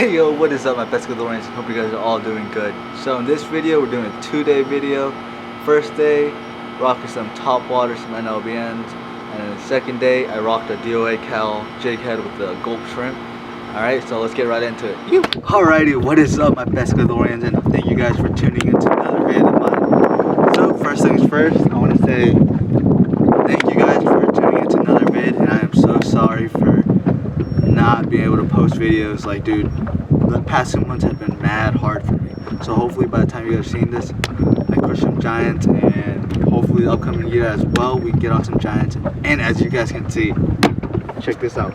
Hey yo, what is up my pescadores? Hope you guys are all doing good. So in this video, we're doing a 2-day video. First day, rocking some top water, some NLBNs. And then the second day, I rocked a DOA Cal jig head with the gulp shrimp. Alright, so let's get right into it. Alrighty, what is up my pescadorians, and thank you guys for tuning into another video of mine. So first things first, I want to say thank you guys for tuning into another vid, and I am so sorry for not being able to post videos. Like, dude, the past 2 months have been mad hard for me. So hopefully by the time you guys have seen this, I crush some giants, and hopefully the upcoming year as well, we can get on some giants. And as you guys can see, check this out.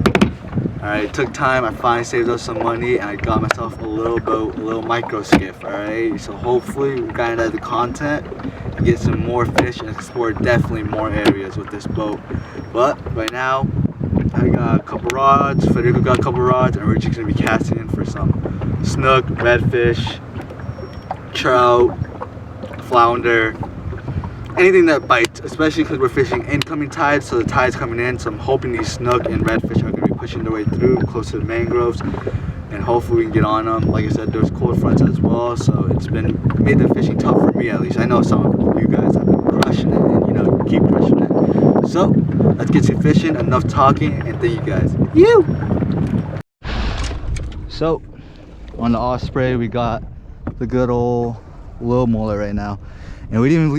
Alright, it took time. I finally saved up some money and I got myself a little boat, a little micro skiff. Alright, so hopefully we grind out the content and get some more fish and explore definitely more areas with this boat. But right now, I got a couple rods, Federico got a couple rods, and we're just going to be casting in for some snook, redfish, trout, flounder, anything that bites, especially because we're fishing incoming tide, so the tide's coming in, so I'm hoping these snook and redfish are going to be pushing their way through close to the mangroves, and hopefully we can get on them. Like I said, there's cold fronts as well, so it's been made the fishing tough for me at least. I know some of you guys have been crushing it, and you know, keep crushing it. So let's get to fishing. Enough talking, and thank you guys. So on the Osprey, we got the good old little mullet right now, and we didn't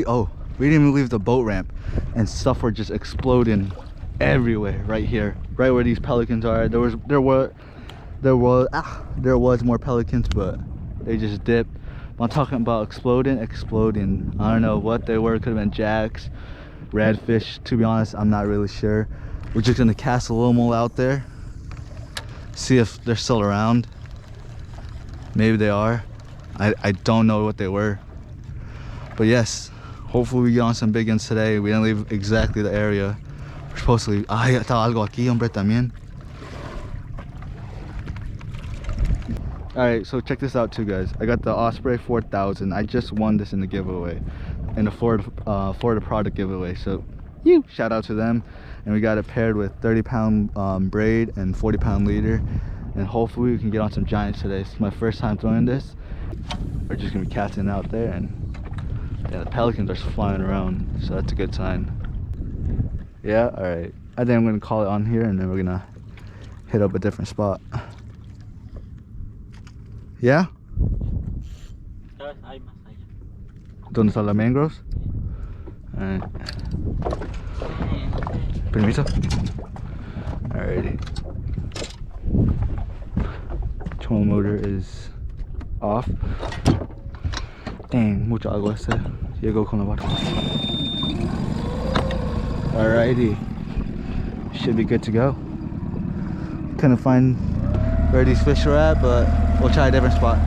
even leave the boat ramp, and stuff were just exploding everywhere right here, right where these pelicans are. There was more pelicans, but they just dipped. I'm talking about exploding. I don't know what they were. Could have been jacks, redfish. To be honest, I'm not really sure. We're just gonna cast a little mole out there, see if they're still around. Maybe they are. I don't know what they were, but yes, hopefully we get on some big ones today. We didn't leave exactly the area we're supposed to leave. Ay, está algo aquí, hombre, también. Alright, so check this out too, guys. I got the Osprey 4000. I just won this in the giveaway, in the Florida product giveaway. So shout out to them. And we got it paired with 30-pound braid and 40-pound leader. And hopefully we can get on some giants today. It's my first time throwing this. We're just gonna be casting out there, and yeah, the pelicans are flying around, so that's a good sign. Yeah, alright. I think I'm gonna call it on here, and then we're gonna hit up a different spot. Yeah? ¿Dónde están las mangroves? Alright. Permiso? Alrighty. Trolling motor is off. Dang, mucha agua este. Llegó con la barca. Alrighty. Should be good to go. Couldn't find where these fish are at, but we'll try a different spot.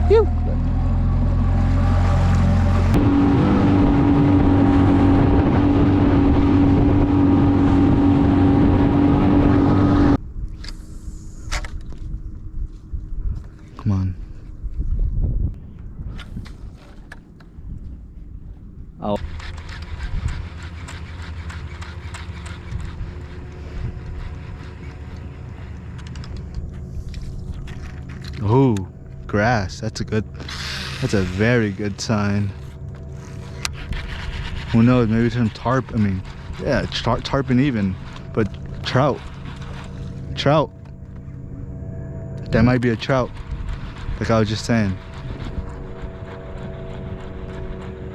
Come on. Oh, grass. That's a very good sign. Who knows, maybe some tarp. I mean, yeah, tarpon even, but trout. That might be a trout, like I was just saying.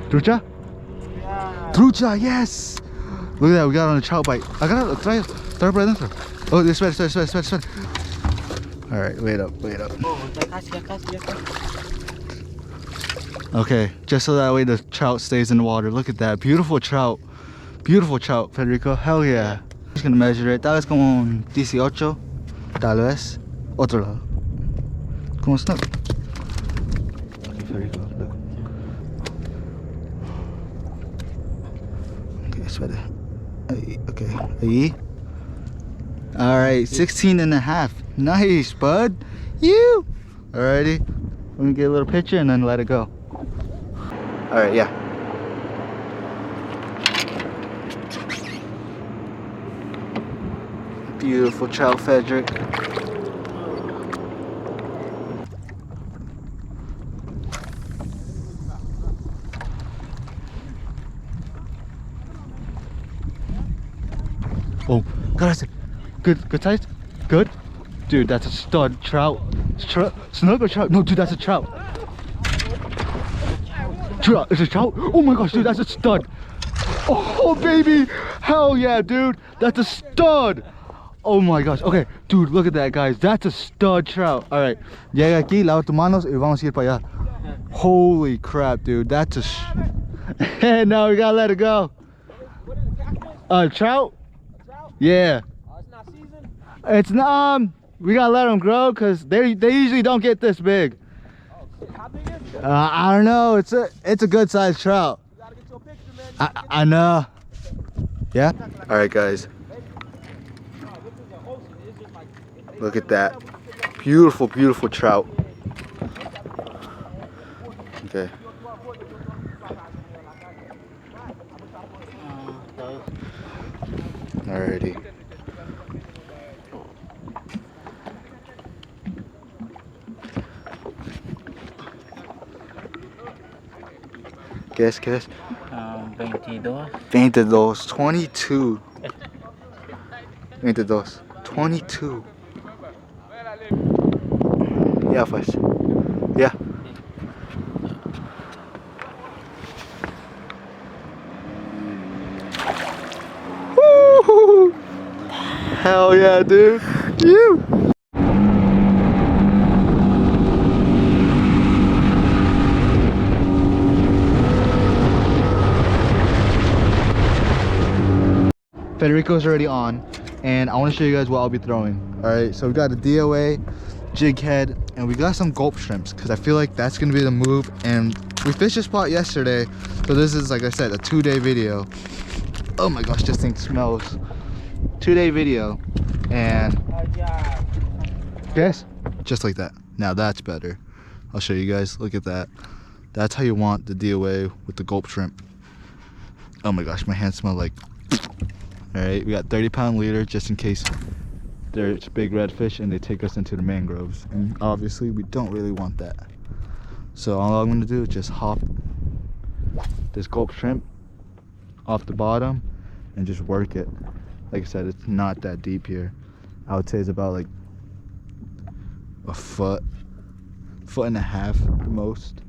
Trucha? Yeah. Trucha, yes! Look at that, we got on a trout bite. I got it, try para adentro. Oh, espera. Alright, wait up. Okay, just so that way the trout stays in the water. Look at that, beautiful trout, Federico, hell yeah. Just gonna measure it, tal vez como 18, tal vez. Otro lado. Como snook. Okay, Federico, look. Okay, espera. Okay, ahí. Alright, 16 and a half. Nice, bud. Alrighty. We're gonna get a little picture and then let it go. Alright, yeah. Beautiful trout, Frederick. Oh, God, good size? Good? Dude, that's a stud trout. Snook or trout? No, dude, that's a trout. Trout, it's a trout? Oh my gosh, dude, that's a stud. Oh, baby. Hell yeah, dude. That's a stud. Oh my gosh. Okay, dude, look at that, guys. That's a stud trout. All right. Llega aquí, lava tus manos y vamos a ir para allá. Holy crap, dude. That's a... And now we gotta let it go. Trout? Yeah. It's not seasoned? It's not, we gotta let them grow because they usually don't get this big. Oh, shit. How big is it? I don't know. It's a good sized trout. You gotta get your picture, man. I know. Yeah. All right, guys. Look at that. Beautiful, beautiful trout. Okay. Alrighty. Guess. 22. 22. 22. Yeah, first. Yeah. Woo! Hell yeah, dude. You. Federico's already on, and I want to show you guys what I'll be throwing. All right, so we got a DOA, jig head, and we got some gulp shrimps because I feel like that's gonna be the move. And we fished this spot yesterday, so this is, like I said, a 2-day video. Oh my gosh, this thing smells. 2-day video, and guess just like that. Now that's better. I'll show you guys. Look at that. That's how you want the DOA with the gulp shrimp. Oh my gosh, my hands smell like. All right, we got 30-pound leader just in case there's big redfish and they take us into the mangroves, and obviously we don't really want that. So all I'm gonna do is just hop this gulp shrimp off the bottom and just work it. Like I said, it's not that deep here. I would say it's about like a foot and a half the most.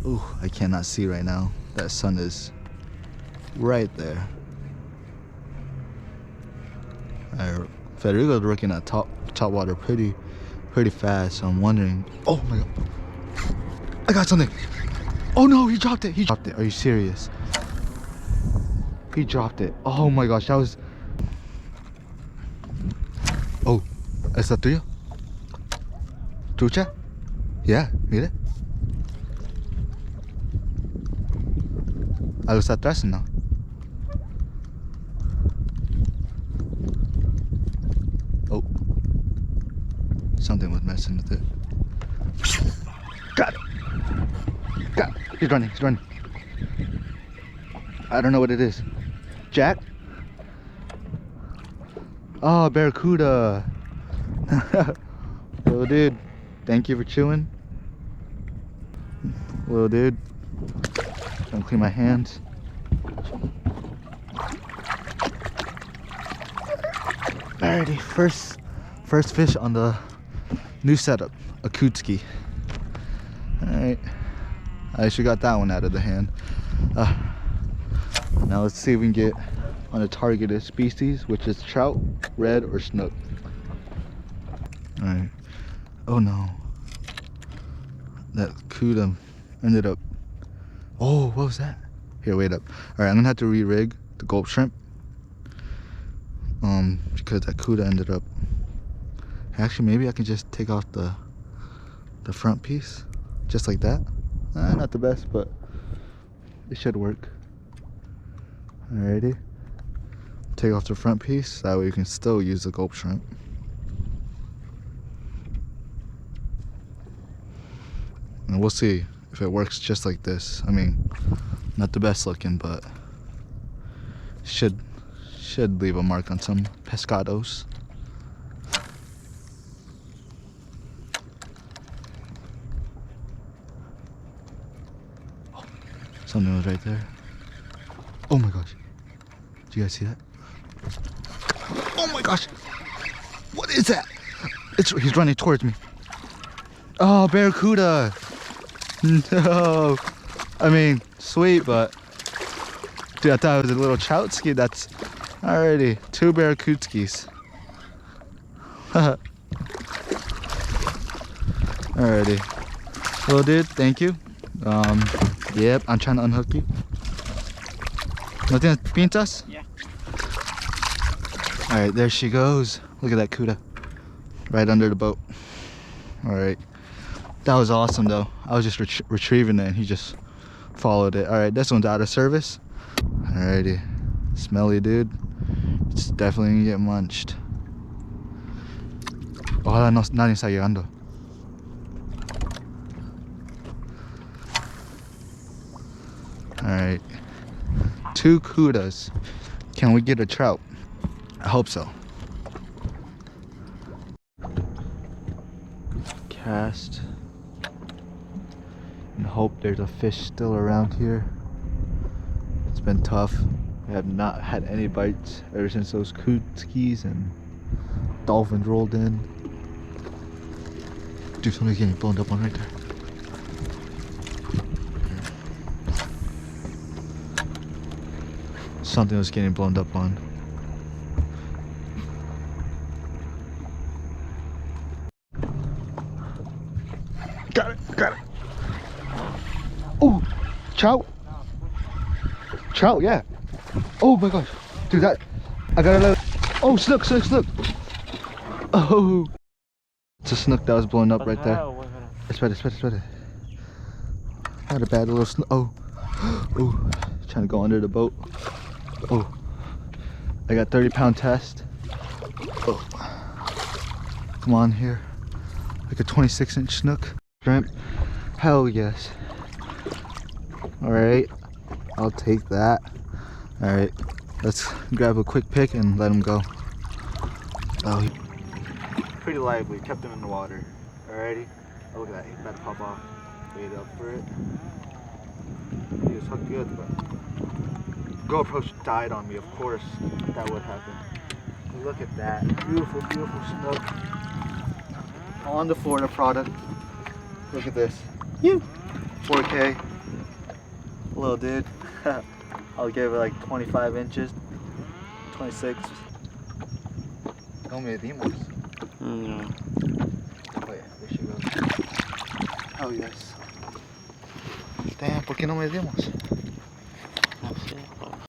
Ooh, I cannot see right now. That sun is right there. Federico's working at top water pretty fast, so I'm wondering. Oh my god, I got something. Oh no, he dropped it. Are you serious? He dropped it. Oh my gosh, that was. Oh, ¿es la tuya? ¿Trucha? Yeah, mire. Algo está atrás, ¿no? Oh, something was messing with it. Got it. He's running. I don't know what it is. Jack? Oh, barracuda. Little dude, thank you for chewing. Little dude. Gonna clean my hands. Alrighty, first fish on the new setup, a Kutski. Alright, I actually got that one out of the hand. Now let's see if we can get on a targeted species, which is trout, red, or snook. Alright. Oh no. That Kuda ended up. Oh, what was that? Here, wait up. Alright, I'm gonna have to re-rig the gulp shrimp. Because that Kuda ended up. Actually, maybe I can just take off the front piece. Just like that. Not the best, but it should work. Alrighty. Take off the front piece, that way you can still use the gulp shrimp. And we'll see if it works just like this. I mean, not the best looking, but should leave a mark on some pescados. Oh, something was right there. Oh my gosh. Do you guys see that? Oh my gosh. What is that? He's running towards me. Oh, barracuda. No. I mean, sweet, but dude, I thought it was a little trout ski. That's already 2 barracuda. Alrighty. Well, dude, thank you. Yep, I'm trying to unhook you. ¿No tienes pinzas? Yeah. Alright, there she goes. Look at that cuda. Right under the boat. Alright. That was awesome, though. I was just retrieving it and he just followed it. Alright, this one's out of service. Alrighty. Smelly, dude. It's definitely gonna get munched. Ojalá nadie está llegando. Alright. 2 cudas. Can we get a trout? I hope so. Cast. And hope there's a fish still around here. It's been tough. We have not had any bites ever since those skis and dolphins rolled in. Dude, somebody's getting blown up on right there. Something was getting blown up on. Got it, got it. Oh, trout. Trout, yeah. Oh my gosh. Dude, I gotta let it. Oh, snook. Oh. It's a snook that was blown up right there. It's better. Not a bad little snook. Oh. Oh. Trying to go under the boat. Oh. I got 30-pound test. Oh. Come on here. Like a 26-inch snook. Shrimp. Hell yes. Alright. I'll take that. Alright. Let's grab a quick pick and let him go. Oh. Pretty lively. Kept him in the water. Alrighty. Oh, look at that. He's about to pop off. Wait up for it. He was hooked good, but GoPro died on me, of course. That would happen. Look at that. Beautiful, beautiful snook. On the Florida product. Look at this. 4K. Little dude. I'll give it like 25 inches. 26. No medimos. No. Oh yeah, there she goes. Oh yes. Damn, ¿por qué no medimos?